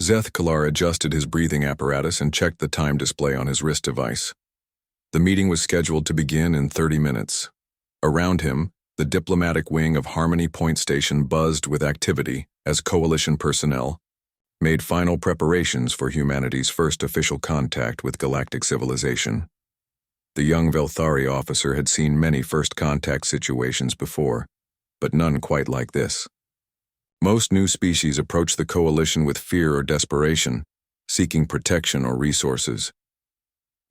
Zethkalar adjusted his breathing apparatus and checked the time display on his wrist device. The meeting was scheduled to begin in 30 minutes. Around him, the diplomatic wing of Harmony Point Station buzzed with activity as Coalition personnel made final preparations for humanity's first official contact with galactic civilization. The young Velthari officer had seen many first contact situations before, but none quite like this. Most new species approach the Coalition with fear or desperation, seeking protection or resources.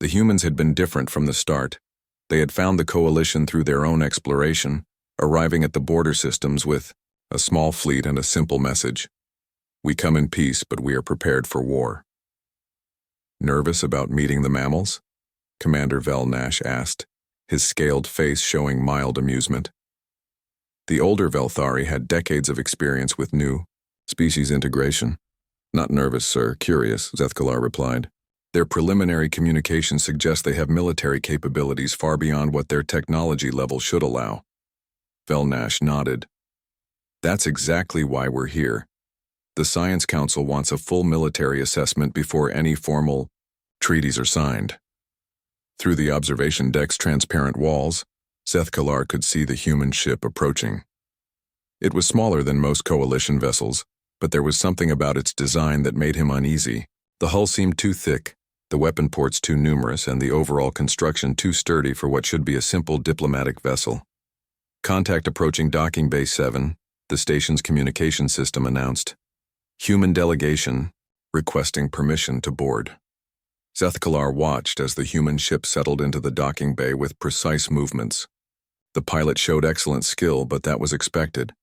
The humans had been different from the start. They had found the Coalition through their own exploration, arriving at the border systems with a small fleet and a simple message: "We come in peace, but we are prepared for war." "Nervous about meeting the mammals?" Commander Velnash asked, his scaled face showing mild amusement. The older Velthari had decades of experience with new species integration. "Not nervous, sir, curious," Zethkalar replied. "Their preliminary communication suggests they have military capabilities far beyond what their technology level should allow." Velnash nodded. "That's exactly why we're here. The Science Council wants a full military assessment before any formal treaties are signed." Through the observation deck's transparent walls, Zethkalar could see the human ship approaching. It was smaller than most Coalition vessels, but there was something about its design that made him uneasy. The hull seemed too thick, the weapon ports too numerous, and the overall construction too sturdy for what should be a simple diplomatic vessel. "Contact approaching Docking Bay 7, the station's communication system announced. Human delegation requesting permission to board." Zethkalar watched as the human ship settled into the docking bay with precise movements. The pilot showed excellent skill, but that was expected.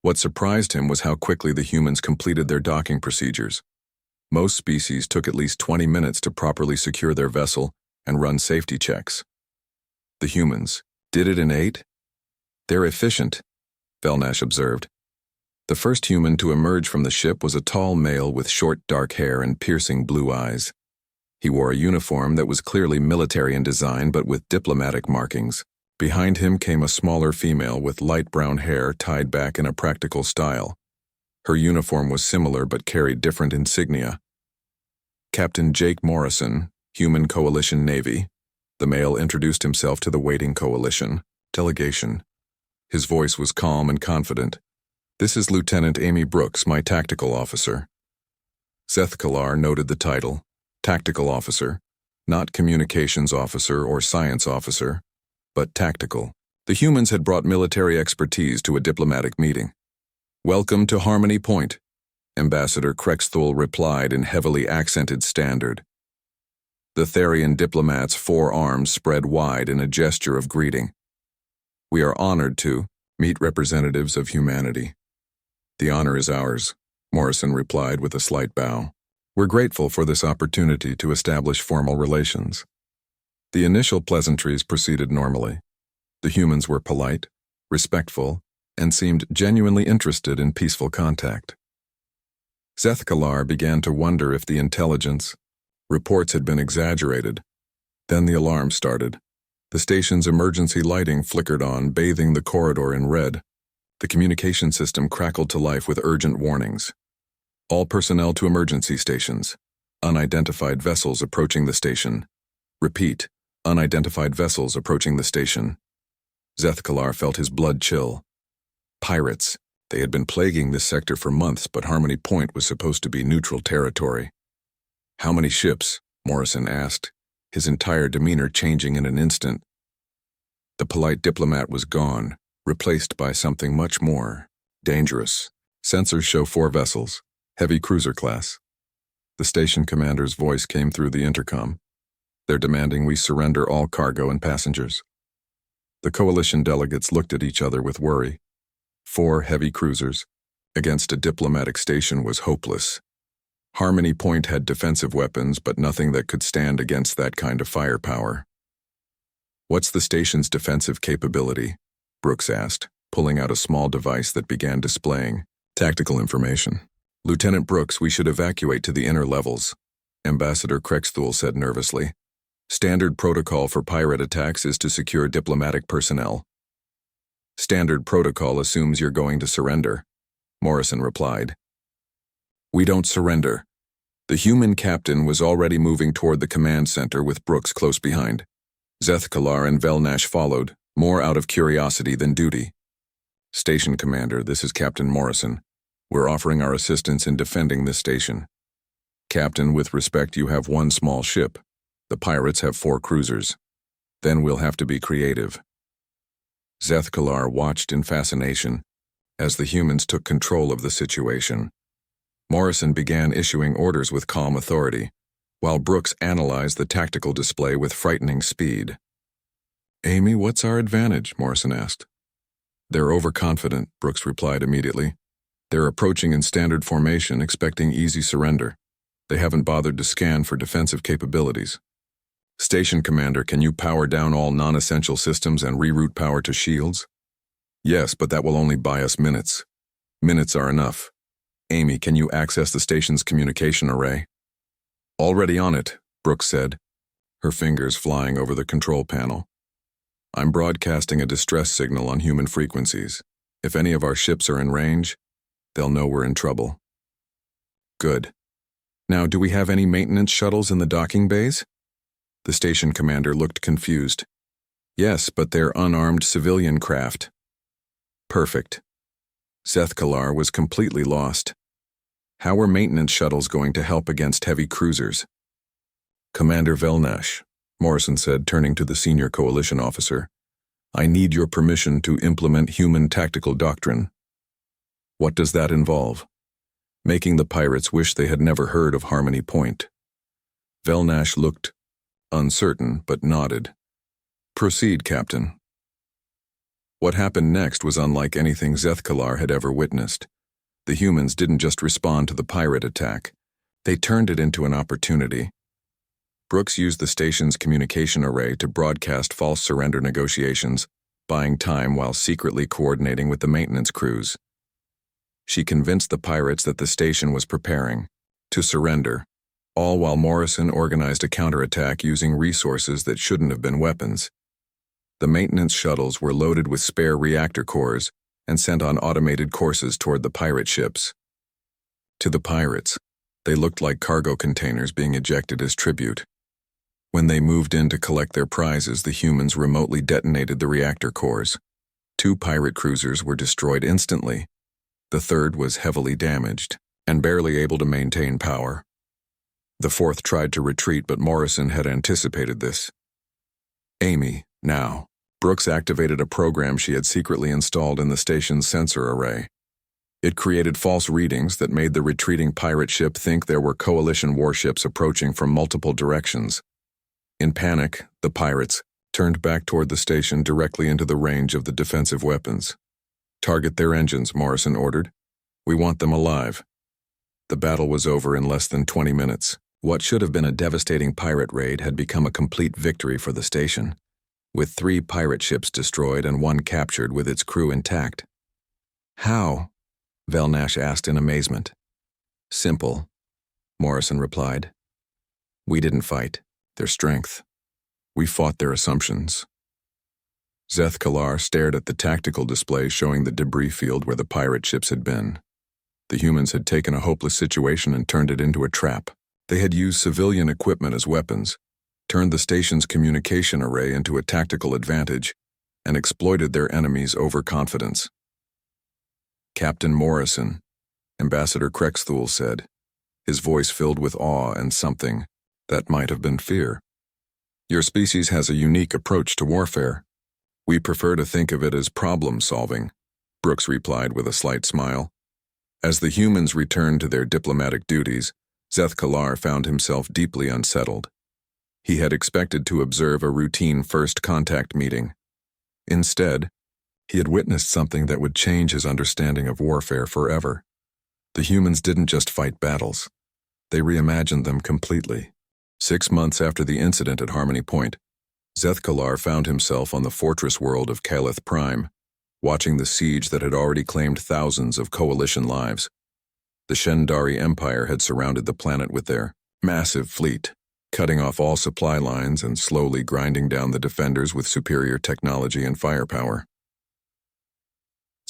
What surprised him was how quickly the humans completed their docking procedures. Most species took at least 20 minutes to properly secure their vessel and run safety checks. The humans did it in 8? "They're efficient," Velnash observed. The first human to emerge from the ship was a tall male with short dark hair and piercing blue eyes. He wore a uniform that was clearly military in design but with diplomatic markings. Behind him came a smaller female with light brown hair tied back in a practical style. Her uniform was similar but carried different insignia. "Captain Jake Morrison, Human Coalition Navy." The male introduced himself to the waiting Coalition delegation. His voice was calm and confident. "This is Lieutenant Amy Brooks, my tactical officer." Zethkalar noted the title. Tactical officer, not communications officer or science officer, but tactical. The humans had brought military expertise to a diplomatic meeting. "Welcome to Harmony Point," Ambassador Krexthul replied in heavily accented standard. The Therian diplomat's four arms spread wide in a gesture of greeting. "We are honored to meet representatives of humanity." "The honor is ours," Morrison replied with a slight bow. "We're grateful for this opportunity to establish formal relations." The initial pleasantries proceeded normally. The humans were polite, respectful, and seemed genuinely interested in peaceful contact. Zethkalar began to wonder if the intelligence reports had been exaggerated. Then the alarm started. The station's emergency lighting flickered on, bathing the corridor in red. The communication system crackled to life with urgent warnings. "All personnel to emergency stations. Unidentified vessels approaching the station. Repeat, unidentified vessels approaching the station." Zethkalar felt his blood chill. Pirates. They had been plaguing this sector for months, but Harmony Point was supposed to be neutral territory. "How many ships?" Morrison asked, his entire demeanor changing in an instant. The polite diplomat was gone, replaced by something much more dangerous. "Sensors show 4 vessels. Heavy cruiser class." The station commander's voice came through the intercom. "They're demanding we surrender all cargo and passengers." The Coalition delegates looked at each other with worry. 4 heavy cruisers against a diplomatic station was hopeless. Harmony Point had defensive weapons, but nothing that could stand against that kind of firepower. "What's the station's defensive capability?" Brooks asked, pulling out a small device that began displaying tactical information. "Lieutenant Brooks, we should evacuate to the inner levels," Ambassador Krexthul said nervously. "Standard protocol for pirate attacks is to secure diplomatic personnel." "Standard protocol assumes you're going to surrender," Morrison replied. "We don't surrender," The human captain was already moving toward the command center with Brooks close behind. Zethkalar and Velnash followed, more out of curiosity than duty. "Station Commander, this is Captain Morrison. We're offering our assistance in defending this station." "Captain, with respect, you have one small ship. The pirates have 4 cruisers. Then we'll have to be creative." Zethkalar watched in fascination as the humans took control of the situation. Morrison began issuing orders with calm authority, while Brooks analyzed the tactical display with frightening speed. "Amy, what's our advantage?" Morrison asked. "They're overconfident," Brooks replied immediately. "They're approaching in standard formation, expecting easy surrender. They haven't bothered to scan for defensive capabilities." "Station Commander, can you power down all non-essential systems and reroute power to shields?" "Yes, but that will only buy us minutes." "Minutes are enough. Amy, can you access the station's communication array?" "Already on it," Brooks said, her fingers flying over the control panel. "I'm broadcasting a distress signal on human frequencies. If any of our ships are in range, they'll know we're in trouble." "Good. Now, do we have any maintenance shuttles in the docking bays?" The station commander looked confused. "Yes, but they're unarmed civilian craft." "Perfect." Zethkalar was completely lost. How were maintenance shuttles going to help against heavy cruisers? "Commander Velnash," Morrison said, turning to the senior coalition officer, "I need your permission to implement human tactical doctrine." "What does that involve?" "Making the pirates wish they had never heard of Harmony Point." Velnash looked uncertain, but nodded. "Proceed, Captain." What happened next was unlike anything Zethkalar had ever witnessed. The humans didn't just respond to the pirate attack. They turned it into an opportunity. Brooks used the station's communication array to broadcast false surrender negotiations, buying time while secretly coordinating with the maintenance crews. She convinced the pirates that the station was preparing to surrender, all while Morrison organized a counterattack using resources that shouldn't have been weapons. The maintenance shuttles were loaded with spare reactor cores and sent on automated courses toward the pirate ships. To the pirates, they looked like cargo containers being ejected as tribute. When they moved in to collect their prizes, the humans remotely detonated the reactor cores. 2 pirate cruisers were destroyed instantly. The third was heavily damaged and barely able to maintain power. The 4th tried to retreat, but Morrison had anticipated this. "Amy, now." Brooks activated a program she had secretly installed in the station's sensor array. It created false readings that made the retreating pirate ship think there were coalition warships approaching from multiple directions. In panic, the pirates turned back toward the station directly into the range of the defensive weapons. "Target their engines," Morrison ordered. "We want them alive." The battle was over in less than 20 minutes. What should have been a devastating pirate raid had become a complete victory for the station, with 3 pirate ships destroyed and 1 captured with its crew intact. "How?" Velnash asked in amazement. "Simple," Morrison replied. "We didn't fight their strength. We fought their assumptions." Zethkalar stared at the tactical display showing the debris field where the pirate ships had been. The humans had taken a hopeless situation and turned it into a trap. They had used civilian equipment as weapons, turned the station's communication array into a tactical advantage, and exploited their enemies' overconfidence. "Captain Morrison," Ambassador Krexthul said, his voice filled with awe and something that might have been fear. "Your species has a unique approach to warfare. We prefer to think of it as problem-solving," Brooks replied with a slight smile. As the humans returned to their diplomatic duties, Zethkalar found himself deeply unsettled. He had expected to observe a routine first contact meeting. Instead, he had witnessed something that would change his understanding of warfare forever. The humans didn't just fight battles. They reimagined them completely. 6 months after the incident at Harmony Point, Zethkalar found himself on the fortress world of Kelith Prime, watching the siege that had already claimed thousands of coalition lives. The Shendari Empire had surrounded the planet with their massive fleet, cutting off all supply lines and slowly grinding down the defenders with superior technology and firepower.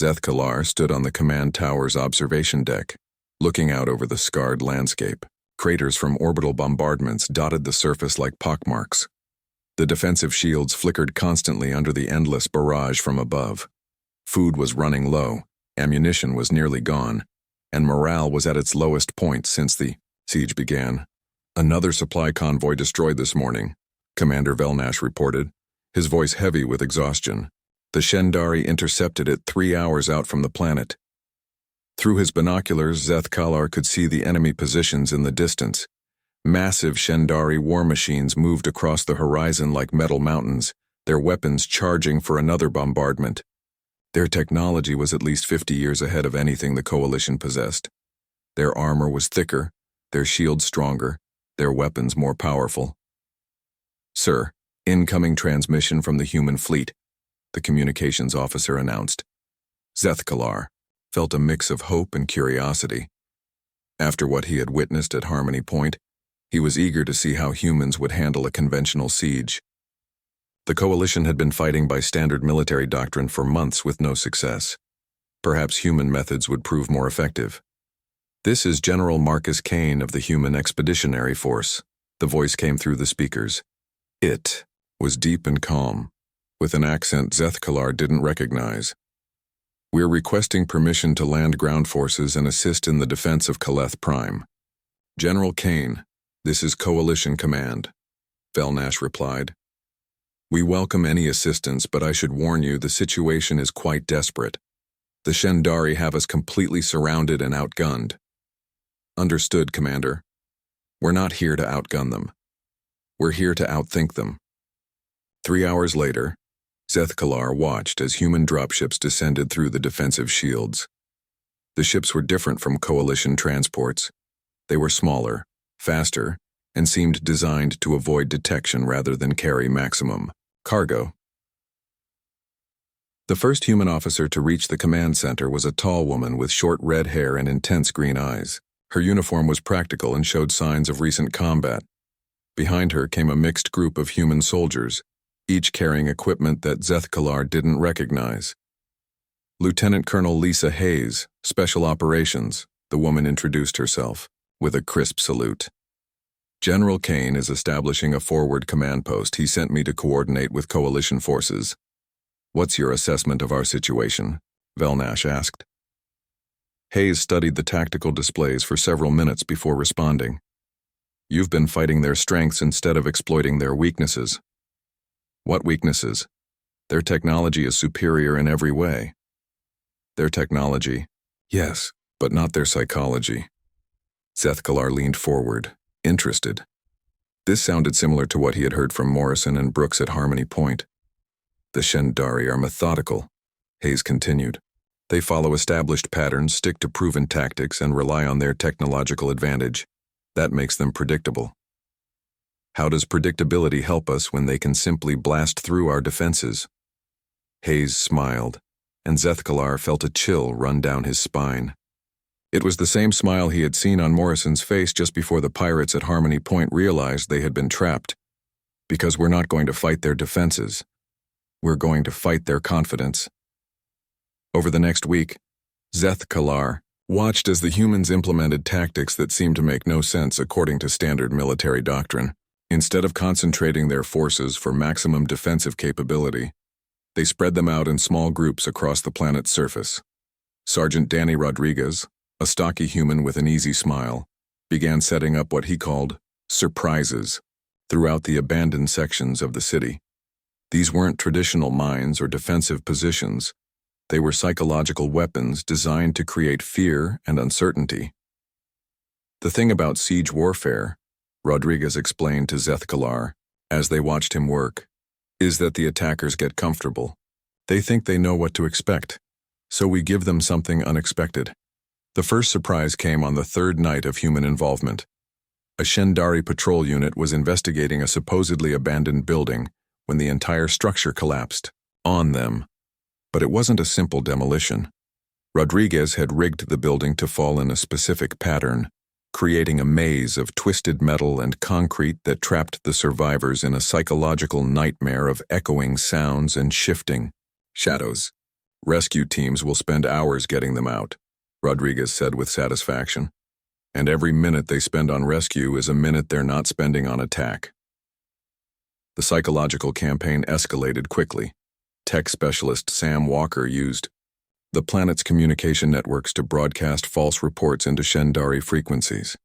Zethkalar stood on the command tower's observation deck, looking out over the scarred landscape. Craters from orbital bombardments dotted the surface like pockmarks. The defensive shields flickered constantly under the endless barrage from above. Food was running low, ammunition was nearly gone, and morale was at its lowest point since the siege began. "Another supply convoy destroyed this morning," Commander Velnash reported, his voice heavy with exhaustion. "The Shendari intercepted it 3 hours out from the planet." Through his binoculars, Zeth-Kalar could see the enemy positions in the distance. Massive Shendari war machines moved across the horizon like metal mountains, their weapons charging for another bombardment. Their technology was at least 50 years ahead of anything the Coalition possessed. Their armor was thicker, their shields stronger, their weapons more powerful. "Sir, incoming transmission from the human fleet," the communications officer announced. Zeth-Kalar felt a mix of hope and curiosity. After what he had witnessed at Harmony Point, he was eager to see how humans would handle a conventional siege. The Coalition had been fighting by standard military doctrine for months with no success. Perhaps human methods would prove more effective. "This is General Marcus Kane of the Human Expeditionary Force," the voice came through the speakers. It was deep and calm, with an accent Zeth-Kalar didn't recognize. "We're requesting permission to land ground forces and assist in the defense of Kelith Prime." "General Kane, this is Coalition Command," Velnash replied. "We welcome any assistance, but I should warn you the situation is quite desperate. The Shendari have us completely surrounded and outgunned." "Understood, Commander. We're not here to outgun them. We're here to outthink them." 3 hours later, Zeth-Kalar watched as human dropships descended through the defensive shields. The ships were different from Coalition transports. They were smaller, faster, and seemed designed to avoid detection rather than carry maximum cargo. The first human officer to reach the command center was a tall woman with short red hair and intense green eyes. Her uniform was practical and showed signs of recent combat. Behind her came a mixed group of human soldiers, each carrying equipment that Zeth-Kalar didn't recognize. "Lieutenant Colonel Lisa Hayes, Special Operations," the woman introduced herself, with a crisp salute. "General Kane is establishing a forward command post. He sent me to coordinate with Coalition forces." "What's your assessment of our situation?" Velnash asked. Hayes studied the tactical displays for several minutes before responding. "You've been fighting their strengths instead of exploiting their weaknesses." "What weaknesses?" "Their technology is superior in every way." "Their technology? Yes, but not their psychology." Zeth-Kalar leaned forward, interested. This sounded similar to what he had heard from Morrison and Brooks at Harmony Point. "The Shendari are methodical," Hayes continued. "They follow established patterns, stick to proven tactics, and rely on their technological advantage. That makes them predictable." "How does predictability help us when they can simply blast through our defenses?" Hayes smiled, and Zeth-Kalar felt a chill run down his spine. It was the same smile he had seen on Morrison's face just before the pirates at Harmony Point realized they had been trapped. "Because we're not going to fight their defenses. We're going to fight their confidence." Over the next week, Zeth-Kalar watched as the humans implemented tactics that seemed to make no sense according to standard military doctrine. Instead of concentrating their forces for maximum defensive capability, they spread them out in small groups across the planet's surface. Sergeant Danny Rodriguez, a stocky human with an easy smile, began setting up what he called surprises throughout the abandoned sections of the city. These weren't traditional mines or defensive positions. They were psychological weapons designed to create fear and uncertainty. "The thing about siege warfare," Rodriguez explained to Zeth-Kalar as they watched him work, "is that the attackers get comfortable. They think they know what to expect, so we give them something unexpected." The first surprise came on the third night of human involvement. A Shendari patrol unit was investigating a supposedly abandoned building when the entire structure collapsed on them. But it wasn't a simple demolition. Rodriguez had rigged the building to fall in a specific pattern, creating a maze of twisted metal and concrete that trapped the survivors in a psychological nightmare of echoing sounds and shifting shadows. "Rescue teams will spend hours getting them out," Rodriguez said with satisfaction. and every minute they spend on rescue is a minute they're not spending on attack. The psychological campaign escalated quickly. Tech specialist Sam Walker used the planet's communication networks to broadcast false reports into Shendari frequencies.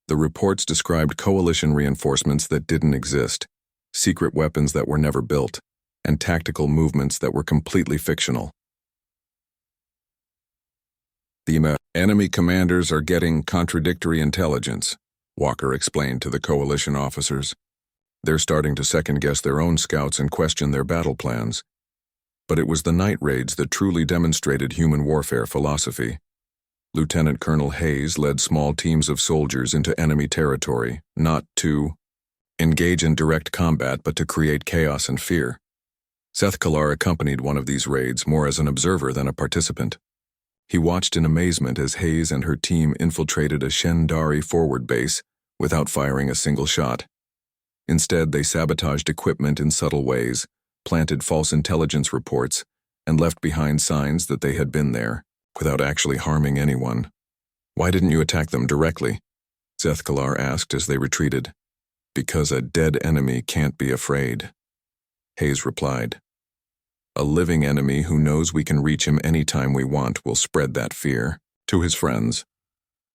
The reports described coalition reinforcements that didn't exist, secret weapons that were never built, and tactical movements that were completely fictional. The enemy commanders are getting contradictory intelligence, Walker explained to the coalition officers. They're starting to second-guess their own scouts and question their battle plans. But it was the night raids that truly demonstrated human warfare philosophy. Lieutenant Colonel Hayes led small teams of soldiers into enemy territory, not to engage in direct combat but to create chaos and fear. Seth Kalar accompanied one of these raids more as an observer than a participant. He watched in amazement as Hayes and her team infiltrated a Shendari forward base without firing a single shot. Instead, they sabotaged equipment in subtle ways, planted false intelligence reports, and left behind signs that they had been there, without actually harming anyone. "Why didn't you attack them directly?" Seth Kalar asked as they retreated. "Because a dead enemy can't be afraid," Hayes replied. "A living enemy who knows we can reach him anytime we want will spread that fear." To his friends,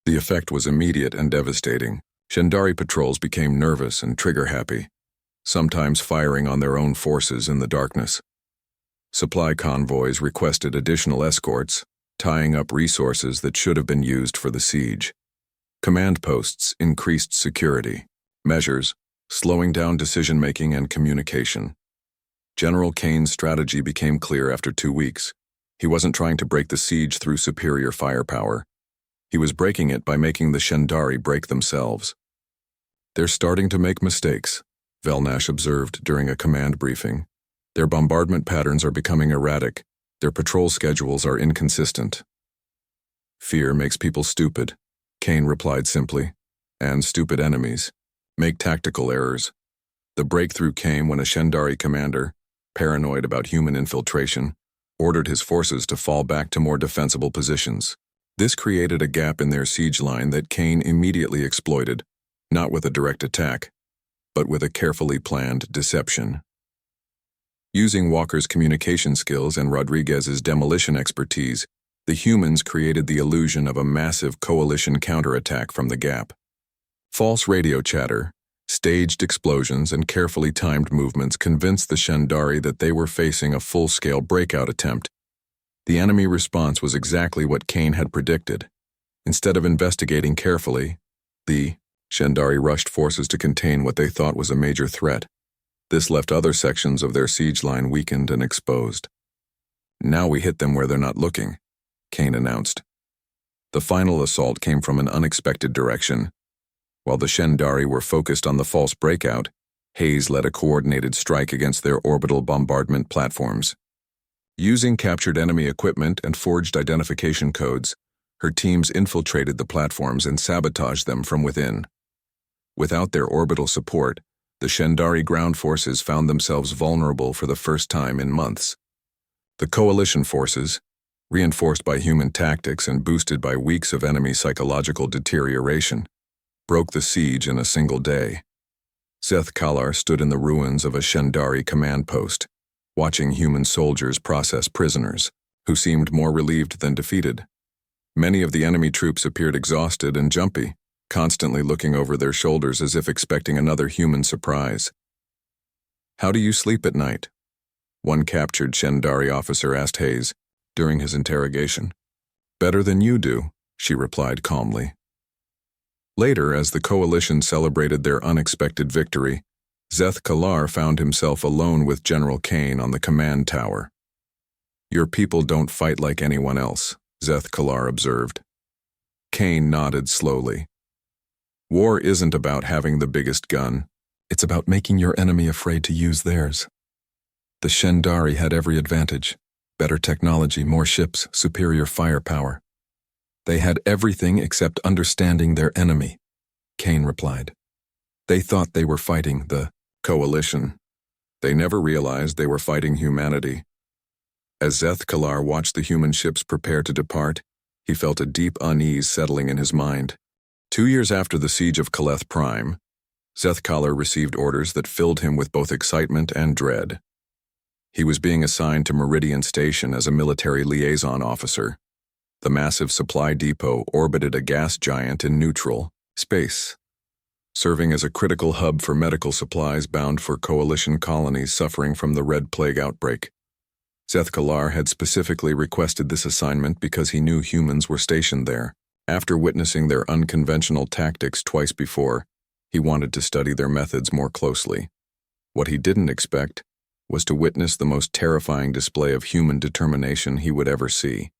the effect was immediate and devastating. Shendari patrols became nervous and trigger-happy, sometimes firing on their own forces in the darkness. Supply convoys requested additional escorts, tying up resources that should have been used for the siege. Command posts increased security measures, slowing down decision-making and communication. General Kane's strategy became clear after 2 weeks. He wasn't trying to break the siege through superior firepower. He was breaking it by making the Shendari break themselves. "They're starting to make mistakes," Velnash observed during a command briefing. "Their bombardment patterns are becoming erratic. Their patrol schedules are inconsistent." "Fear makes people stupid," Kane replied simply. "And stupid enemies make tactical errors." The breakthrough came when a Shendari commander, paranoid about human infiltration, ordered his forces to fall back to more defensible positions. This created a gap in their siege line that Kane immediately exploited, not with a direct attack, but with a carefully planned deception. Using Walker's communication skills and Rodriguez's demolition expertise, the humans created the illusion of a massive coalition counterattack from the gap. False radio chatter, staged explosions, and carefully timed movements convinced the Shendari that they were facing a full-scale breakout attempt. The enemy response was exactly what Kane had predicted. Instead of investigating carefully, the Shendari rushed forces to contain what they thought was a major threat. This left other sections of their siege line weakened and exposed. "Now we hit them where they're not looking," Kane announced. The final assault came from an unexpected direction. While the Shendari were focused on the false breakout, Hayes led a coordinated strike against their orbital bombardment platforms. Using captured enemy equipment and forged identification codes, her teams infiltrated the platforms and sabotaged them from within. Without their orbital support, the Shendari ground forces found themselves vulnerable for the first time in months. The coalition forces, reinforced by human tactics and boosted by weeks of enemy psychological deterioration, broke the siege in a single day. Seth Kalar stood in the ruins of a Shendari command post, watching human soldiers process prisoners, who seemed more relieved than defeated. Many of the enemy troops appeared exhausted and jumpy, constantly looking over their shoulders as if expecting another human surprise. "How do you sleep at night?" one captured Shendari officer asked Hayes during his interrogation. "Better than you do," she replied calmly. Later, as the coalition celebrated their unexpected victory, Seth Kalar found himself alone with General Kane on the command tower. "Your people don't fight like anyone else," Seth Kalar observed. Kane nodded slowly. "War isn't about having the biggest gun. It's about making your enemy afraid to use theirs." The Shendari had every advantage: better technology, more ships, superior firepower. They had everything except understanding their enemy, Kane replied. They thought they were fighting the coalition. They never realized they were fighting humanity. As Seth Kalar watched the human ships prepare to depart, he felt a deep unease settling in his mind. 2 years after the siege of Kelith Prime, Zethkalar received orders that filled him with both excitement and dread. He was being assigned to Meridian Station as a military liaison officer. The massive supply depot orbited a gas giant in neutral space, serving as a critical hub for medical supplies bound for coalition colonies suffering from the Red Plague outbreak. Zethkalar had specifically requested this assignment because he knew humans were stationed there. After witnessing their unconventional tactics twice before, he wanted to study their methods more closely. What he didn't expect was to witness the most terrifying display of human determination he would ever see.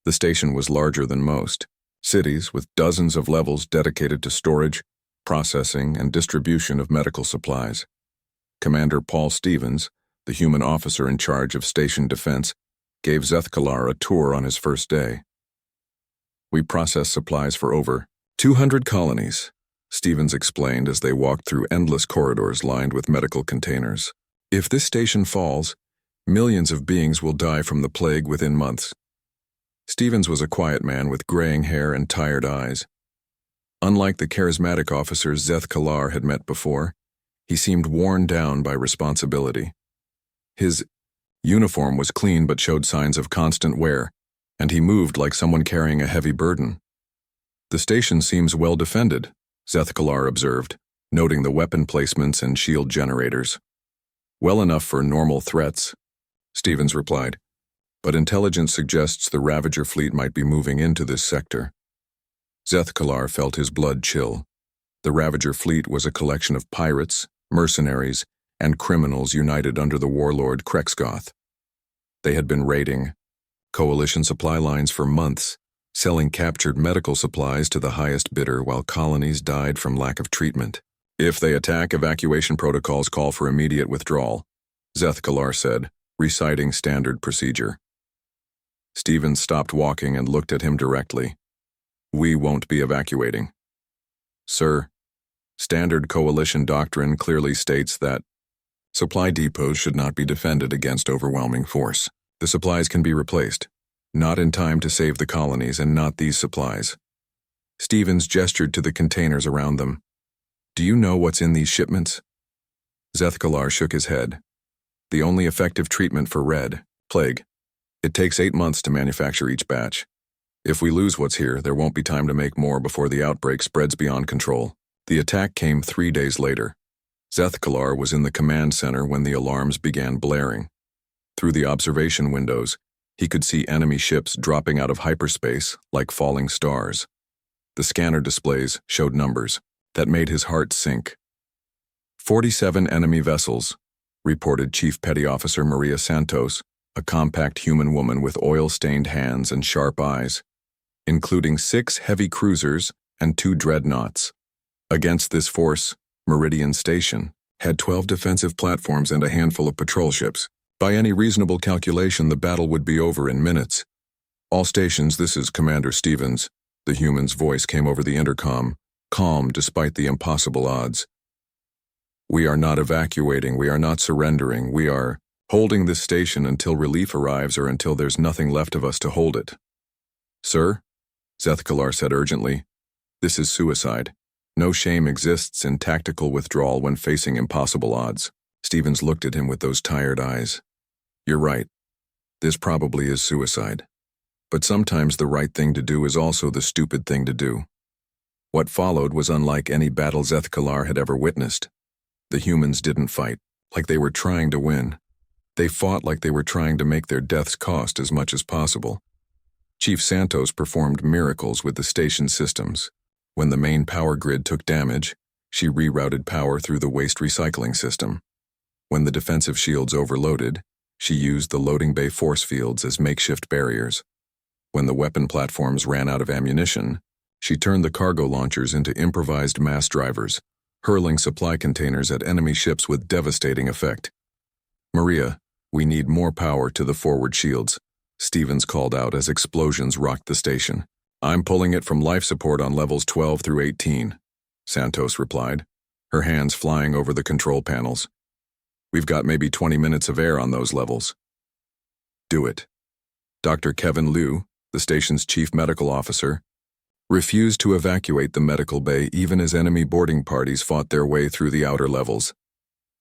The station was larger than most cities, with dozens of levels dedicated to storage, processing, and distribution of medical supplies. Commander Paul Stevens, the human officer in charge of station defense, gave Zethkalar a tour on his first day. "We process supplies for over 200 colonies," Stevens explained as they walked through endless corridors lined with medical containers. "If this station falls, millions of beings will die from the plague within months." Stevens was a quiet man with graying hair and tired eyes. Unlike the charismatic officers Zethkalar had met before, he seemed worn down by responsibility. His uniform was clean but showed signs of constant wear, and he moved like someone carrying a heavy burden. "The station seems well defended," Zethkalar observed, noting the weapon placements and shield generators. "Well enough for normal threats," Stevens replied, "but intelligence suggests the Ravager fleet might be moving into this sector." Zethkalar felt his blood chill. The Ravager fleet was a collection of pirates, mercenaries, and criminals united under the warlord Krexgoth. They had been raiding coalition supply lines for months, selling captured medical supplies to the highest bidder while colonies died from lack of treatment. "If they attack, evacuation protocols call for immediate withdrawal," Zethkalar said, reciting standard procedure. Stevens stopped walking and looked at him directly. "We won't be evacuating." "Sir, standard coalition doctrine clearly states that supply depots should not be defended against overwhelming force. The supplies can be replaced, not in time to save the colonies and not these supplies." Stevens gestured to the containers around them. "Do you know what's in these shipments?" Zethkalar shook his head. "The only effective treatment for Red Plague. It takes 8 months to manufacture each batch. If we lose what's here, there won't be time to make more before the outbreak spreads beyond control." The attack came 3 days later. Zethkalar was in the command center when the alarms began blaring. Through the observation windows, he could see enemy ships dropping out of hyperspace like falling stars. The scanner displays showed numbers that made his heart sink. 47 enemy vessels, reported Chief Petty Officer Maria Santos, a compact human woman with oil-stained hands and sharp eyes, including 6 heavy cruisers and 2 dreadnoughts. Against this force, Meridian Station had 12 defensive platforms and a handful of patrol ships. By any reasonable calculation, the battle would be over in minutes. "All stations, this is Commander Stevens." The human's voice came over the intercom, calm despite the impossible odds. "We are not evacuating, we are not surrendering, we are holding this station until relief arrives or until there's nothing left of us to hold it." "Sir," Zethkalar said urgently, "this is suicide. No shame exists in tactical withdrawal when facing impossible odds." Stevens looked at him with those tired eyes. "You're right. This probably is suicide. But sometimes the right thing to do is also the stupid thing to do." What followed was unlike any battle Zethkalar had ever witnessed. The humans didn't fight like they were trying to win. They fought like they were trying to make their deaths cost as much as possible. Chief Santos performed miracles with the station systems. When the main power grid took damage, she rerouted power through the waste recycling system. When the defensive shields overloaded, she used the loading bay force fields as makeshift barriers. When the weapon platforms ran out of ammunition, she turned the cargo launchers into improvised mass drivers, hurling supply containers at enemy ships with devastating effect. "Maria, we need more power to the forward shields," Stevens called out as explosions rocked the station. "I'm pulling it from life support on levels 12 through 18, Santos replied, her hands flying over the control panels. "We've got maybe 20 minutes of air on those levels." "Do it." Dr. Kevin Liu, the station's chief medical officer, refused to evacuate the medical bay even as enemy boarding parties fought their way through the outer levels.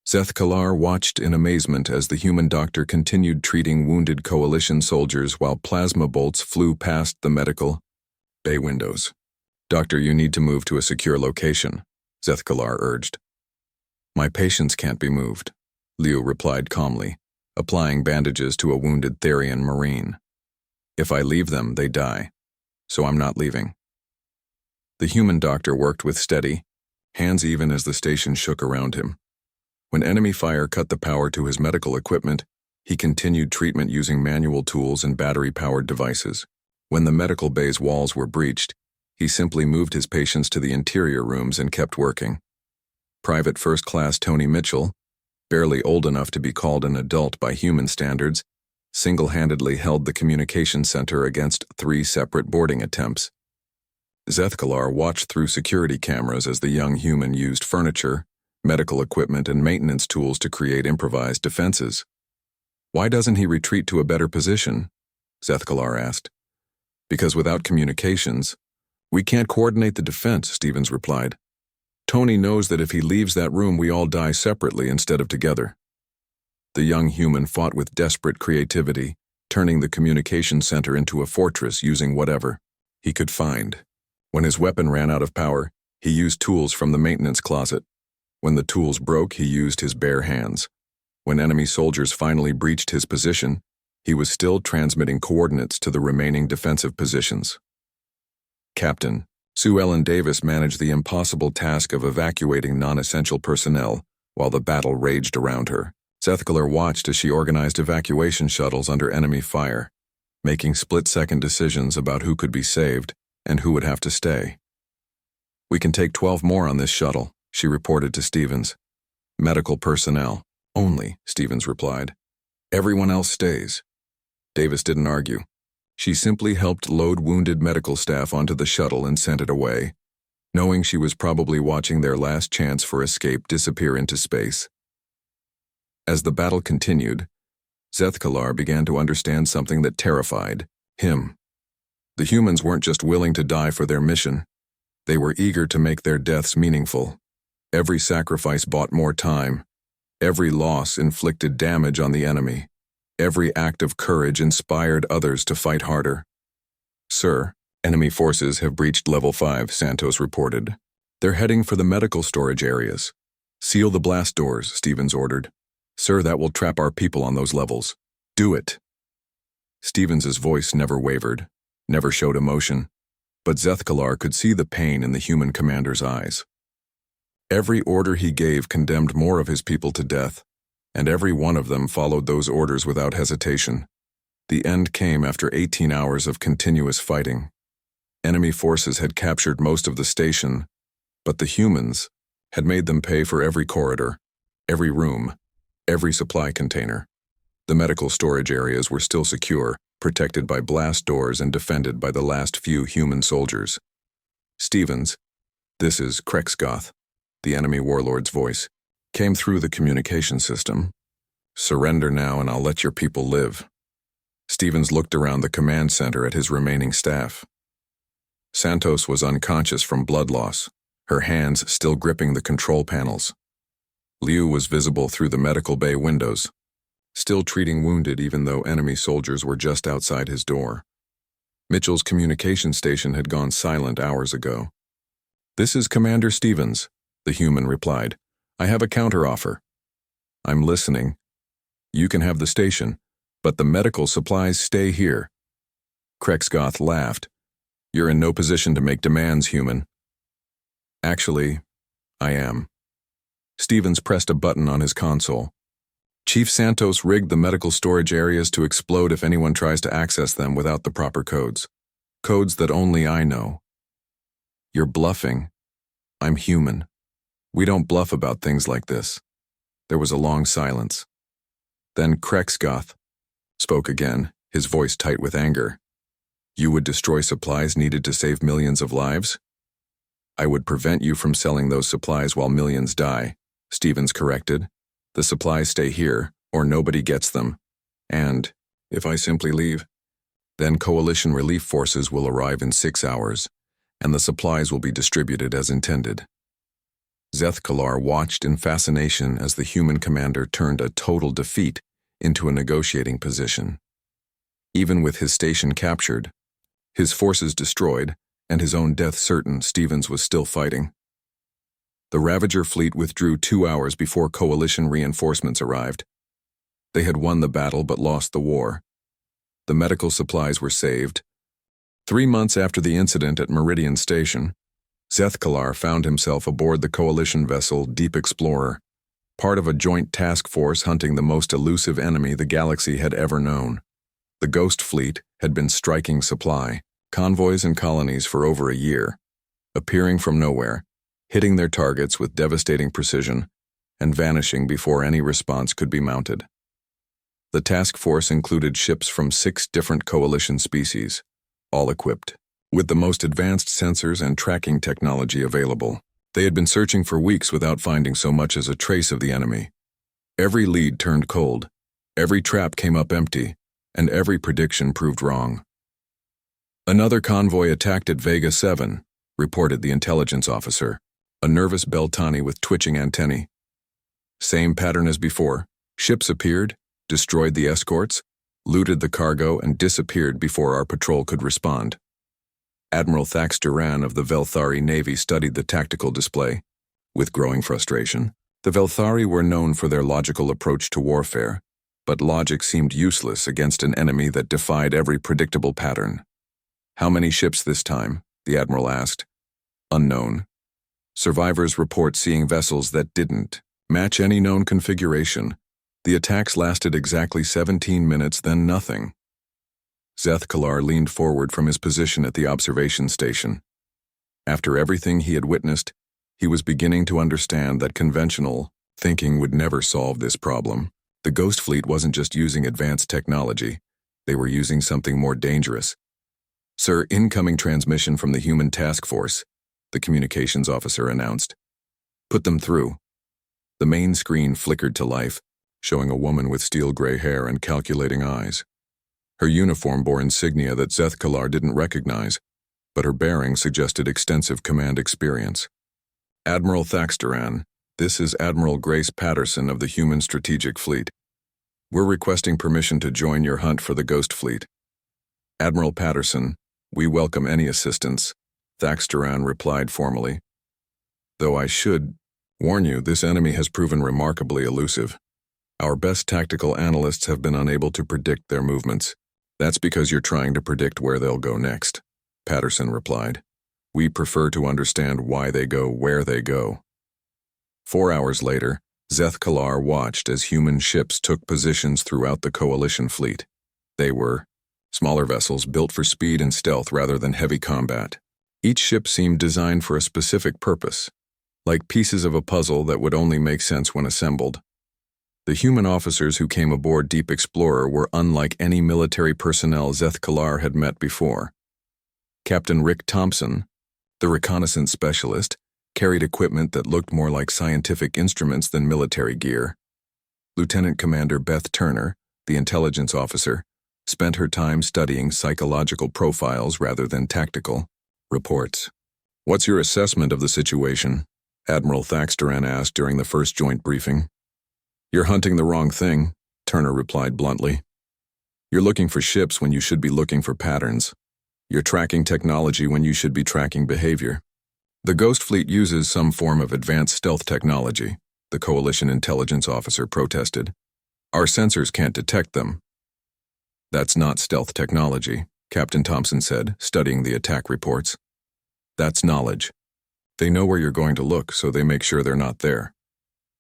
Zeth-Kalar watched in amazement as the human doctor continued treating wounded coalition soldiers while plasma bolts flew past the medical bay windows. "Doctor, you need to move to a secure location," Zeth-Kalar urged. "My patients can't be moved," Liu replied calmly, applying bandages to a wounded Therian Marine. "If I leave them, they die, so I'm not leaving." The human doctor worked with steady, hands even as the station shook around him. When enemy fire cut the power to his medical equipment, he continued treatment using manual tools and battery-powered devices. When the medical bay's walls were breached, he simply moved his patients to the interior rooms and kept working. Private First Class Tony Mitchell, barely old enough to be called an adult by human standards, single-handedly held the communication center against 3 separate boarding attempts. Zeth-Kalar watched through security cameras as the young human used furniture, medical equipment, and maintenance tools to create improvised defenses. "Why doesn't he retreat to a better position?" Zeth-Kalar asked. "Because without communications, we can't coordinate the defense," Stevens replied. "Tony knows that if he leaves that room, we all die separately instead of together." The young human fought with desperate creativity, turning the communication center into a fortress using whatever he could find. When his weapon ran out of power, he used tools from the maintenance closet. When the tools broke, he used his bare hands. When enemy soldiers finally breached his position, he was still transmitting coordinates to the remaining defensive positions. Captain Sue Ellen Davis managed the impossible task of evacuating non-essential personnel while the battle raged around her. Zeth-Kalar watched as she organized evacuation shuttles under enemy fire, making split-second decisions about who could be saved and who would have to stay. "We can take 12 more on this shuttle," she reported to Stevens. "Medical personnel only," Stevens replied. "Everyone else stays." Davis didn't argue. She simply helped load wounded medical staff onto the shuttle and sent it away, knowing she was probably watching their last chance for escape disappear into space. As the battle continued, Zeth-Kalar began to understand something that terrified him. The humans weren't just willing to die for their mission. They were eager to make their deaths meaningful. Every sacrifice bought more time. Every loss inflicted damage on the enemy. Every act of courage inspired others to fight harder. "Sir, enemy forces have breached Level 5, Santos reported. They're heading for the medical storage areas. Seal the blast doors," Stevens ordered. "Sir, that will trap our people on those levels. Do it." Stevens's voice never wavered, never showed emotion, but Zeth-Kalar could see the pain in the human commander's eyes. Every order he gave condemned more of his people to death, and every one of them followed those orders without hesitation. The end came after 18 hours of continuous fighting. Enemy forces had captured most of the station, but the humans had made them pay for every corridor, every room, every supply container. The medical storage areas were still secure, protected by blast doors and defended by the last few human soldiers. "Stevens, this is Krexgoth," the enemy warlord's voice came through the communication system. "Surrender now and I'll let your people live." Stevens looked around the command center at his remaining staff. Santos was unconscious from blood loss, her hands still gripping the control panels. Liu was visible through the medical bay windows, still treating wounded even though enemy soldiers were just outside his door. Mitchell's communication station had gone silent hours ago. "This is Commander Stevens," the human replied. "I have a counteroffer." "I'm listening. You can have the station, but the medical supplies stay here." Krexgoth laughed. "You're in no position to make demands, human." "Actually, I am." Stevens pressed a button on his console. "Chief Santos rigged the medical storage areas to explode if anyone tries to access them without the proper codes. Codes that only I know." "You're bluffing. I'm human. We don't bluff about things like this." There was a long silence. Then Krexgoth spoke again, his voice tight with anger. "You would destroy supplies needed to save millions of lives?" "I would prevent you from selling those supplies while millions die," Stevens corrected. "The supplies stay here, or nobody gets them. And, if I simply leave, then coalition relief forces will arrive in 6 hours, and the supplies will be distributed as intended. Zeth Kalar watched in fascination as the human commander turned a total defeat into a negotiating position. Even with his station captured, his forces destroyed, and his own death certain, Stevens was still fighting. The Ravager fleet withdrew 2 hours before coalition reinforcements arrived. They had won the battle but lost the war. The medical supplies were saved. 3 months after the incident at Meridian Station, Zeth Kalar found himself aboard the coalition vessel Deep Explorer, part of a joint task force hunting the most elusive enemy the galaxy had ever known. The Ghost Fleet had been striking supply, convoys and colonies for over a year, appearing from nowhere, hitting their targets with devastating precision, and vanishing before any response could be mounted. The task force included ships from 6 different coalition species, all equipped with the most advanced sensors and tracking technology available. They had been searching for weeks without finding so much as a trace of the enemy. Every lead turned cold, every trap came up empty, and every prediction proved wrong. Another convoy attacked at Vega 7, reported the intelligence officer, a nervous Beltani with twitching antennae. Same pattern as before. Ships appeared, destroyed the escorts, looted the cargo, and disappeared before our patrol could respond. Admiral Thax Duran of the Velthari Navy studied the tactical display. With growing frustration, the Velthari were known for their logical approach to warfare, but logic seemed useless against an enemy that defied every predictable pattern. "How many ships this time?" the Admiral asked. "Unknown. Survivors report seeing vessels that didn't match any known configuration. The attacks lasted exactly 17 minutes, then nothing." Zeth Kalar leaned forward from his position at the observation station. After everything he had witnessed, he was beginning to understand that conventional thinking would never solve this problem. The Ghost Fleet wasn't just using advanced technology, they were using something more dangerous. "Sir, incoming transmission from the human task force," the communications officer announced. "Put them through." The main screen flickered to life, showing a woman with steel gray hair and calculating eyes. Her uniform bore insignia that Zeth Kalar didn't recognize, but her bearing suggested extensive command experience. "Admiral Thaxteran, this is Admiral Grace Patterson of the Human Strategic Fleet. We're requesting permission to join your hunt for the Ghost Fleet." "Admiral Patterson, we welcome any assistance," Thaxteran replied formally. "Though I should warn you, this enemy has proven remarkably elusive. Our best tactical analysts have been unable to predict their movements." "That's because you're trying to predict where they'll go next," Patterson replied. "We prefer to understand why they go where they go." 4 hours later, Zeth Kalar watched as human ships took positions throughout the coalition fleet. They were smaller vessels built for speed and stealth rather than heavy combat. Each ship seemed designed for a specific purpose, like pieces of a puzzle that would only make sense when assembled. The human officers who came aboard Deep Explorer were unlike any military personnel Zeth Kalar had met before. Captain Rick Thompson, the reconnaissance specialist, carried equipment that looked more like scientific instruments than military gear. Lieutenant Commander Beth Turner, the intelligence officer, spent her time studying psychological profiles rather than tactical reports. "What's your assessment of the situation?" Admiral Thaxteran asked during the first joint briefing. "You're hunting the wrong thing," Turner replied bluntly. "You're looking for ships when you should be looking for patterns. You're tracking technology when you should be tracking behavior." "The Ghost Fleet uses some form of advanced stealth technology," the Coalition intelligence officer protested. "Our sensors can't detect them." "That's not stealth technology," Captain Thompson said, studying the attack reports. "That's knowledge. They know where you're going to look, so they make sure they're not there."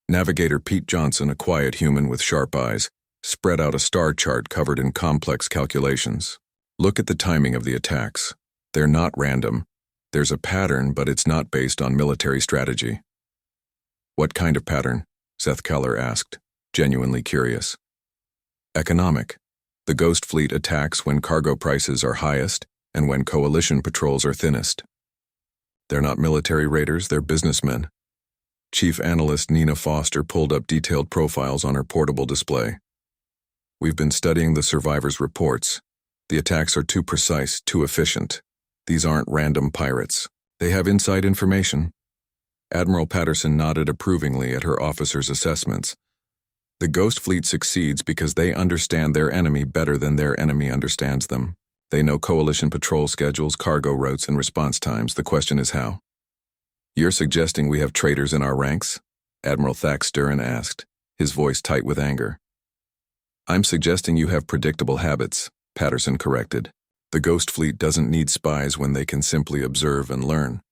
Navigator Pete Johnson, a quiet human with sharp eyes, spread out a star chart covered in complex calculations. "Look at the timing of the attacks. They're not random. There's a pattern, but it's not based on military strategy." "What kind of pattern?" Zeth Kalar asked, genuinely curious. "Economic. The Ghost Fleet attacks when cargo prices are highest and when coalition patrols are thinnest. They're not military raiders, they're businessmen." Chief Analyst Nina Foster pulled up detailed profiles on her portable display. "We've been studying the survivors' reports. The attacks are too precise, too efficient. These aren't random pirates. They have inside information. Admiral Patterson nodded approvingly at her officer's assessments. The Ghost Fleet succeeds because they understand their enemy better than their enemy understands them. They know Coalition patrol schedules, cargo routes, and response times. The question is how. You're suggesting we have traitors in our ranks? Admiral Thaxteran asked, his voice tight with anger. I'm suggesting you have predictable habits, Patterson corrected. The Ghost Fleet doesn't need spies when they can simply observe and learn.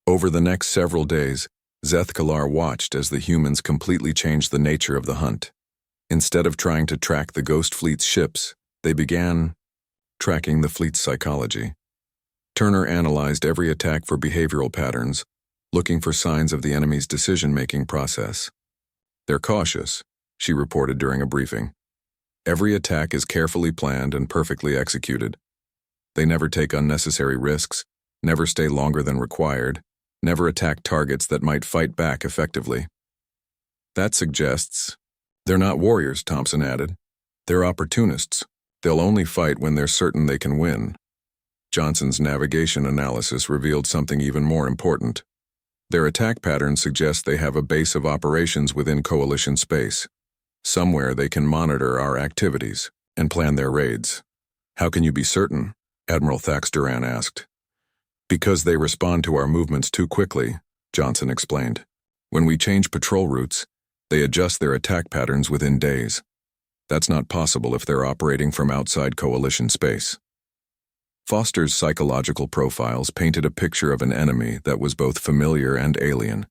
Over the next several days, Zethkalar watched as the humans completely changed the nature of the hunt. Instead of trying to track the Ghost Fleet's ships, they began tracking the fleet's psychology. Turner analyzed every attack for behavioral patterns, looking for signs of the enemy's decision-making process. They're cautious, she reported during a briefing. Every attack is carefully planned and perfectly executed. They never take unnecessary risks, never stay longer than required, never attack targets that might fight back effectively. That suggests they're not warriors, Thompson added. They're opportunists. They'll only fight when they're certain they can win. Johnson's navigation analysis revealed something even more important. Their attack patterns suggest they have a base of operations within Coalition space. Somewhere they can monitor our activities and plan their raids. How can you be certain? Admiral Thaxteran asked. Because they respond to our movements too quickly, Johnson explained. When we change patrol routes, they adjust their attack patterns within days. That's not possible if they're operating from outside Coalition space. Foster's psychological profiles painted a picture of an enemy that was both familiar and alien.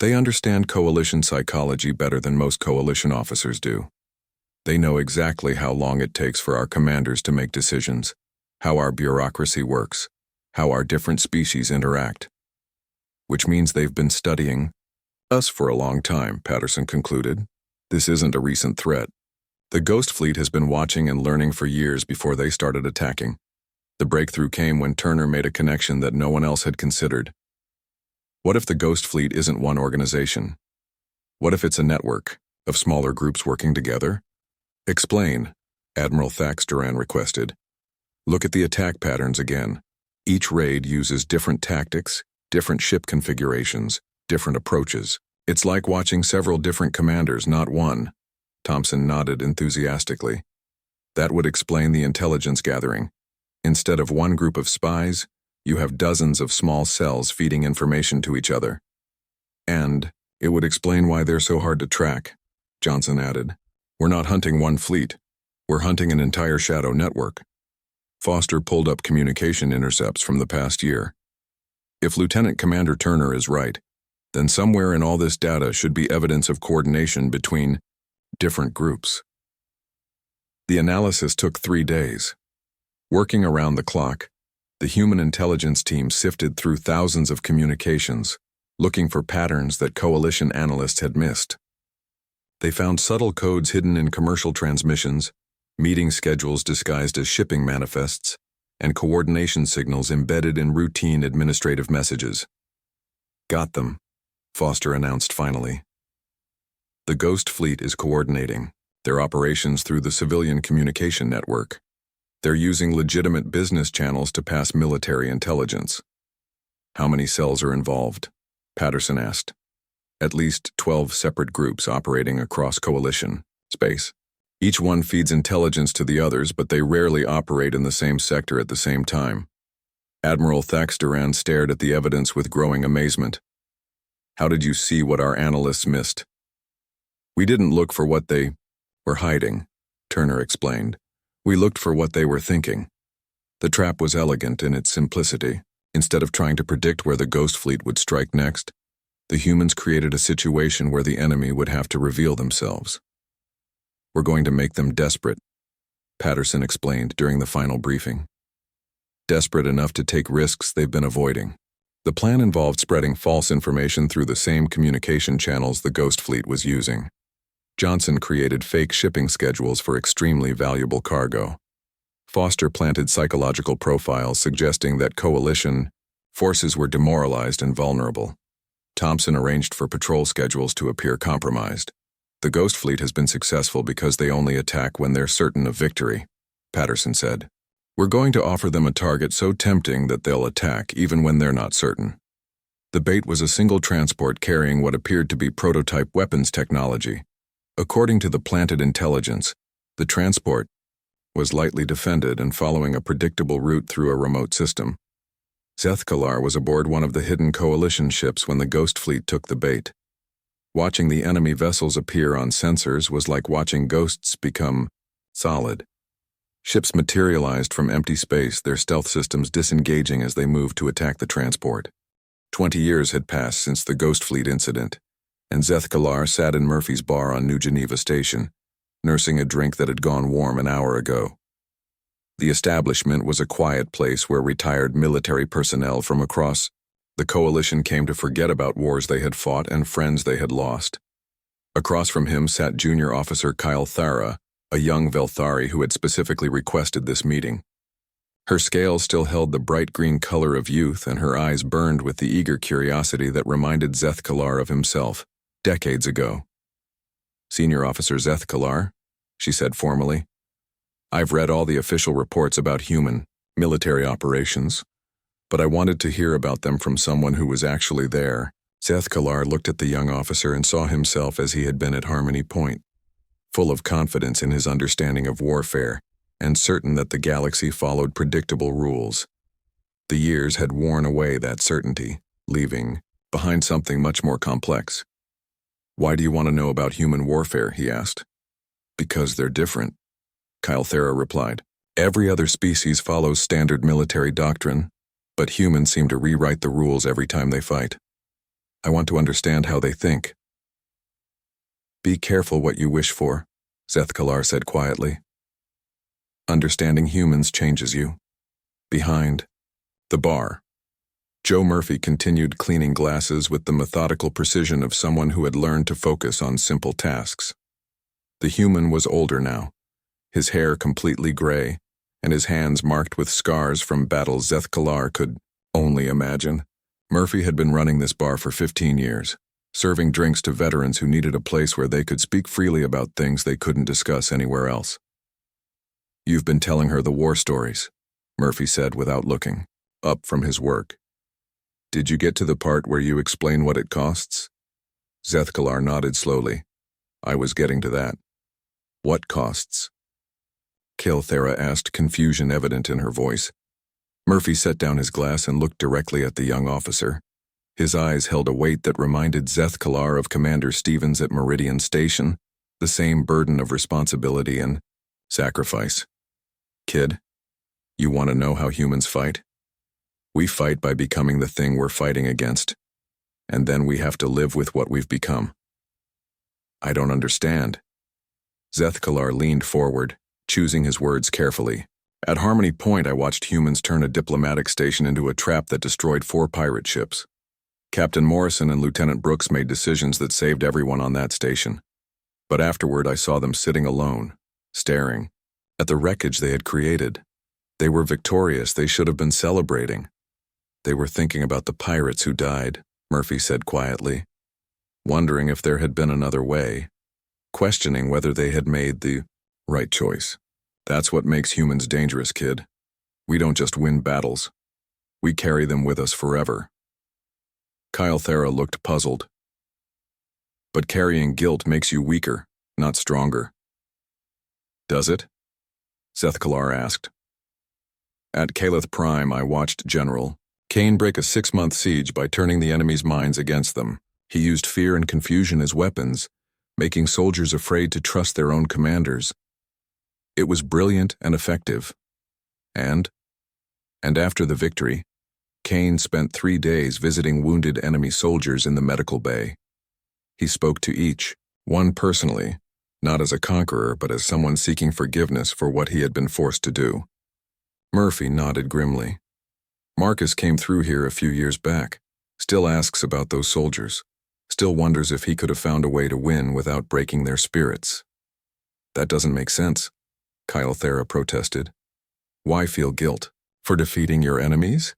They understand Coalition psychology better than most Coalition officers do. They know exactly how long it takes for our commanders to make decisions, how our bureaucracy works, how our different species interact. Which means they've been studying us for a long time, Patterson concluded. This isn't a recent threat. The Ghost Fleet has been watching and learning for years before they started attacking. The breakthrough came when Turner made a connection that no one else had considered. What if the Ghost Fleet isn't one organization? What if it's a network of smaller groups working together? Explain, Admiral Thaxteran requested. Look at the attack patterns again. Each raid uses different tactics, different ship configurations, different approaches. It's like watching several different commanders, not one. Thompson nodded enthusiastically. That would explain the intelligence gathering. Instead of one group of spies, you have dozens of small cells feeding information to each other. And it would explain why they're so hard to track, Johnson added. We're not hunting one fleet. We're hunting an entire shadow network. Foster pulled up communication intercepts from the past year. If Lieutenant Commander Turner is right, then somewhere in all this data should be evidence of coordination between different groups. The analysis took 3 days. Working around the clock, the human intelligence team sifted through thousands of communications, looking for patterns that Coalition analysts had missed. They found subtle codes hidden in commercial transmissions, meeting schedules disguised as shipping manifests, and coordination signals embedded in routine administrative messages. Got them, Foster announced finally. The Ghost Fleet is coordinating their operations through the civilian communication network. They're using legitimate business channels to pass military intelligence. How many cells are involved? Patterson asked. At least 12 separate groups operating across Coalition space. Each one feeds intelligence to the others, but they rarely operate in the same sector at the same time. Admiral Thaxteran stared at the evidence with growing amazement. How did you see what our analysts missed? We didn't look for what they were hiding, Turner explained. We looked for what they were thinking. The trap was elegant in its simplicity. Instead of trying to predict where the Ghost Fleet would strike next, the humans created a situation where the enemy would have to reveal themselves. We're going to make them desperate, Patterson explained during the final briefing. Desperate enough to take risks they've been avoiding. The plan involved spreading false information through the same communication channels the Ghost Fleet was using. Johnson created fake shipping schedules for extremely valuable cargo. Foster planted psychological profiles suggesting that Coalition forces were demoralized and vulnerable. Thompson arranged for patrol schedules to appear compromised. The Ghost Fleet has been successful because they only attack when they're certain of victory, Patterson said. We're going to offer them a target so tempting that they'll attack even when they're not certain. The bait was a single transport carrying what appeared to be prototype weapons technology. According to the planted intelligence, the transport was lightly defended and following a predictable route through a remote system. Zethkalar was aboard one of the hidden coalition ships when the Ghost Fleet took the bait. Watching the enemy vessels appear on sensors was like watching ghosts become solid. Ships materialized from empty space, their stealth systems disengaging as they moved to attack the transport. 20 years had passed since the Ghost Fleet incident, and Zethkalar sat in Murphy's bar on New Geneva Station, nursing a drink that had gone warm an hour ago. The establishment was a quiet place where retired military personnel from across the coalition came to forget about wars they had fought and friends they had lost. Across from him sat Junior Officer Kyle Thara, a young Velthari who had specifically requested this meeting. Her scales still held the bright green color of youth, and her eyes burned with the eager curiosity that reminded Zethkalar of himself, decades ago. "Senior Officer Zethkalar," she said formally. "I've read all the official reports about human military operations, but I wanted to hear about them from someone who was actually there." Zethkalar looked at the young officer and saw himself as he had been at Harmony Point, full of confidence in his understanding of warfare and certain that the galaxy followed predictable rules. The years had worn away that certainty, leaving behind something much more complex. "Why do you want to know about human warfare?" he asked. "Because they're different," Kyle Thera replied. "Every other species follows standard military doctrine, but humans seem to rewrite the rules every time they fight. I want to understand how they think." "Be careful what you wish for," Zethkalar said quietly. "Understanding humans changes you." Behind the bar, Joe Murphy continued cleaning glasses with the methodical precision of someone who had learned to focus on simple tasks. The human was older now, his hair completely gray, and his hands marked with scars from battles Zethkalar could only imagine. Murphy had been running this bar for 15 years, serving drinks to veterans who needed a place where they could speak freely about things they couldn't discuss anywhere else. "You've been telling her the war stories," Murphy said without looking up from his work. "Did you get to the part where you explain what it costs?" Zethkalar nodded slowly. "I was getting to that." "What costs?" Thera asked, confusion evident in her voice. Murphy set down his glass and looked directly at the young officer. His eyes held a weight that reminded Zethkalar of Commander Stevens at Meridian Station, the same burden of responsibility and sacrifice. "Kid, you want to know how humans fight? We fight by becoming the thing we're fighting against, and then we have to live with what we've become." "I don't understand." Zethkalar leaned forward, choosing his words carefully. "At Harmony Point, I watched humans turn a diplomatic station into a trap that destroyed 4 pirate ships. Captain Morrison and Lieutenant Brooks made decisions that saved everyone on that station. But afterward, I saw them sitting alone, staring at the wreckage they had created. They were victorious. They should have been celebrating. They were thinking about the pirates who died," Murphy said quietly, wondering if there had been another way, questioning whether they had made the right choice. "That's what makes humans dangerous, kid. We don't just win battles. We carry them with us forever." Kyle Thera looked puzzled. "But carrying guilt makes you weaker, not stronger." "Does it?" Zethkalar asked. "At Kelith Prime, I watched General Kane break a 6-month siege by turning the enemy's minds against them. He used fear and confusion as weapons, making soldiers afraid to trust their own commanders. It was brilliant and effective. And after the victory, Kane spent 3 days visiting wounded enemy soldiers in the medical bay. He spoke to each, one personally, not as a conqueror but as someone seeking forgiveness for what he had been forced to do." Murphy nodded grimly. "Marcus came through here a few years back, still asks about those soldiers, still wonders if he could have found a way to win without breaking their spirits." "That doesn't make sense," Kyle Thera protested. "Why feel guilt? For defeating your enemies?"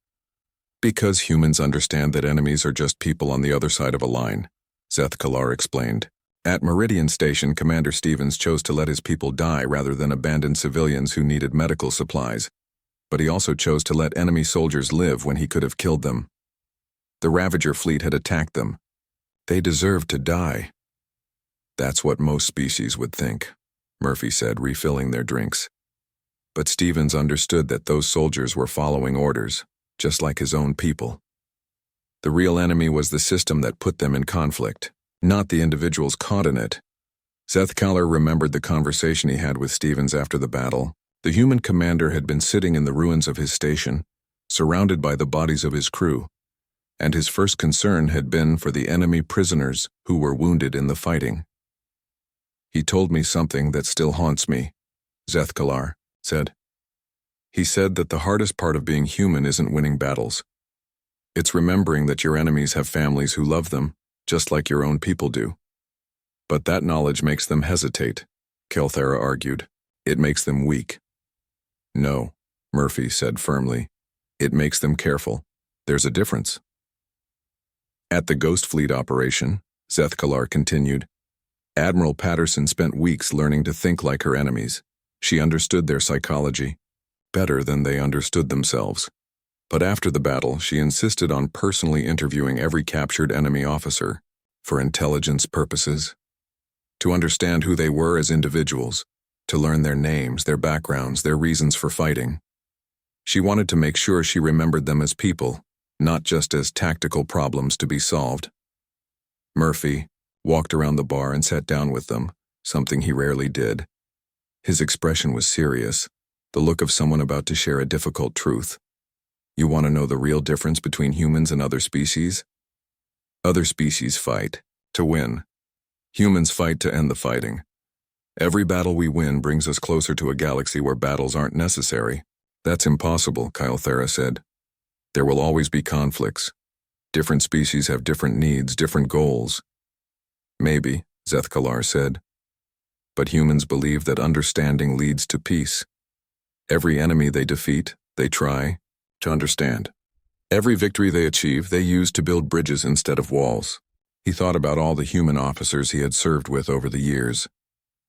"Because humans understand that enemies are just people on the other side of a line," Zethkalar explained. "At Meridian Station, Commander Stevens chose to let his people die rather than abandon civilians who needed medical supplies. but he also chose to let enemy soldiers live when he could have killed them. The Ravager fleet had attacked them. They deserved to die. That's what most species would think, Murphy said, refilling their drinks. But Stevens understood that those soldiers were following orders, just like his own people. The real enemy was the system that put them in conflict, not the individuals caught in it. Zethkalar remembered the conversation he had with Stevens after the battle. The human commander had been sitting in the ruins of his station, surrounded by the bodies of his crew, and his first concern had been for the enemy prisoners who were wounded in the fighting. "He told me something that still haunts me," Zethkalar said. "He said that the hardest part of being human isn't winning battles. It's remembering that your enemies have families who love them, just like your own people do. But that knowledge makes them hesitate," Kelthera argued. "It makes them weak." "No," Murphy said firmly. "It makes them careful. There's a difference." At the Ghost Fleet operation, Zethkalar continued, Admiral Patterson spent weeks learning to think like her enemies. She understood their psychology better than they understood themselves. But after the battle, she insisted on personally interviewing every captured enemy officer for intelligence purposes, to understand who they were as individuals, to learn their names, their backgrounds, their reasons for fighting. She wanted to make sure she remembered them as people, not just as tactical problems to be solved. Murphy walked around the bar and sat down with them, something he rarely did. His expression was serious, the look of someone about to share a difficult truth. "You want to know the real difference between humans and other species? Other species fight to win. Humans fight to end the fighting. Every battle we win brings us closer to a galaxy where battles aren't necessary." "That's impossible," Kelith said. "There will always be conflicts. Different species have different needs, different goals." "Maybe," Zethkalar said. "But humans believe that understanding leads to peace. Every enemy they defeat, they try to understand. Every victory they achieve, they use to build bridges instead of walls." He thought about all the human officers he had served with over the years.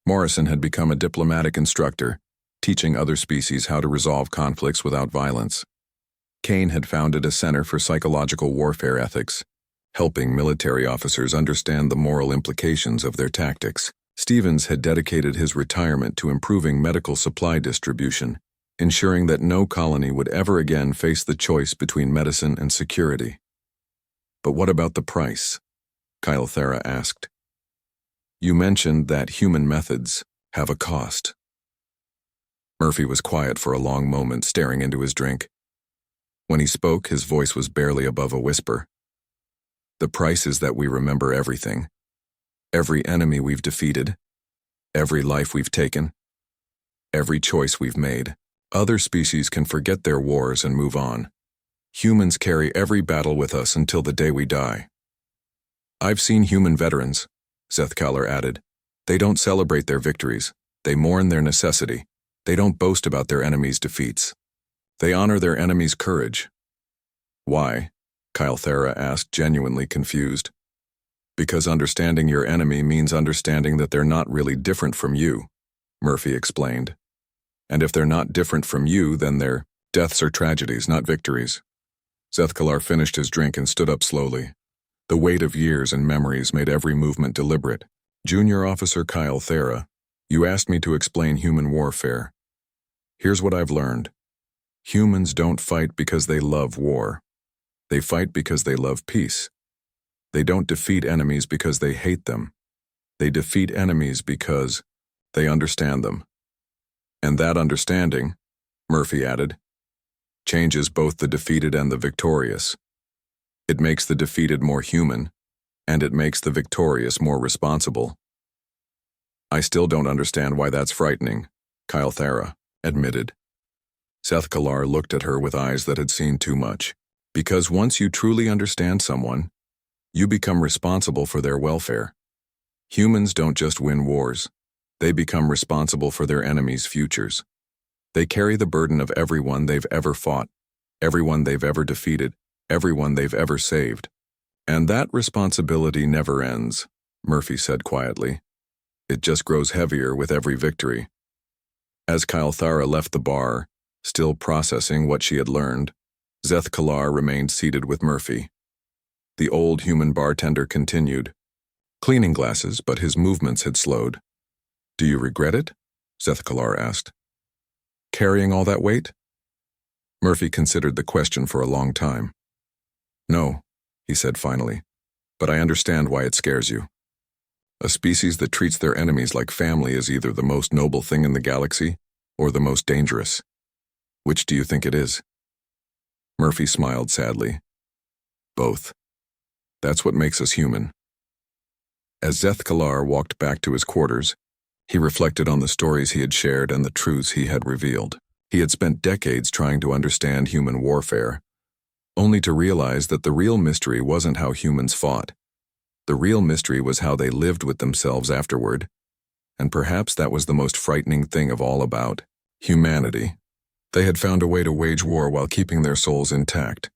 Morrison had become a diplomatic instructor, teaching other species how to resolve conflicts without violence. Kane had founded a center for psychological warfare ethics, helping military officers understand the moral implications of their tactics. Stevens had dedicated his retirement to improving medical supply distribution, ensuring that no colony would ever again face the choice between medicine and security. "But what about the price?" Kelith asked. "You mentioned that human methods have a cost." Murphy was quiet for a long moment, staring into his drink. When he spoke, his voice was barely above a whisper. "The price is that we remember everything. Every enemy we've defeated, every life we've taken, every choice we've made. Other species can forget their wars and move on. Humans carry every battle with us until the day we die." "I've seen human veterans," Zethkalar added. "They don't celebrate their victories. They mourn their necessity. They don't boast about their enemies' defeats. They honor their enemies' courage." "Why?" Kelith asked, genuinely confused. "Because understanding your enemy means understanding that they're not really different from you," Murphy explained. "And if they're not different from you, then their deaths are tragedies, not victories." Zethkalar finished his drink and stood up slowly. The weight of years and memories made every movement deliberate. "Junior Officer Kelith, you asked me to explain human warfare. Here's what I've learned. Humans don't fight because they love war. They fight because they love peace. They don't defeat enemies because they hate them. They defeat enemies because they understand them. And that understanding," Murphy added, "changes both the defeated and the victorious. It makes the defeated more human, and it makes the victorious more responsible." "I still don't understand why that's frightening," Kelith admitted. Zethkalar looked at her with eyes that had seen too much. "Because once you truly understand someone, you become responsible for their welfare. Humans don't just win wars. They become responsible for their enemies' futures. They carry the burden of everyone they've ever fought, everyone they've ever defeated, everyone they've ever saved. And that responsibility never ends," Murphy said quietly. "It just grows heavier with every victory." As Kelith left the bar, Still processing what she had learned, Zeth Kalar remained seated with Murphy. The old human bartender continued, cleaning glasses, but his movements had slowed. "Do you regret it?" Zeth Kalar asked. "Carrying all that weight?" Murphy considered the question for a long time. "No," he said finally, "but I understand why it scares you. A species that treats their enemies like family is either the most noble thing in the galaxy or the most dangerous. Which do you think it is?" Murphy smiled sadly. "Both. That's what makes us human." As Zeth Kalar walked back to his quarters, he reflected on the stories he had shared and the truths he had revealed. He had spent decades trying to understand human warfare, only to realize that the real mystery wasn't how humans fought. The real mystery was how they lived with themselves afterward, and perhaps that was the most frightening thing of all about humanity. They had found a way to wage war while keeping their souls intact.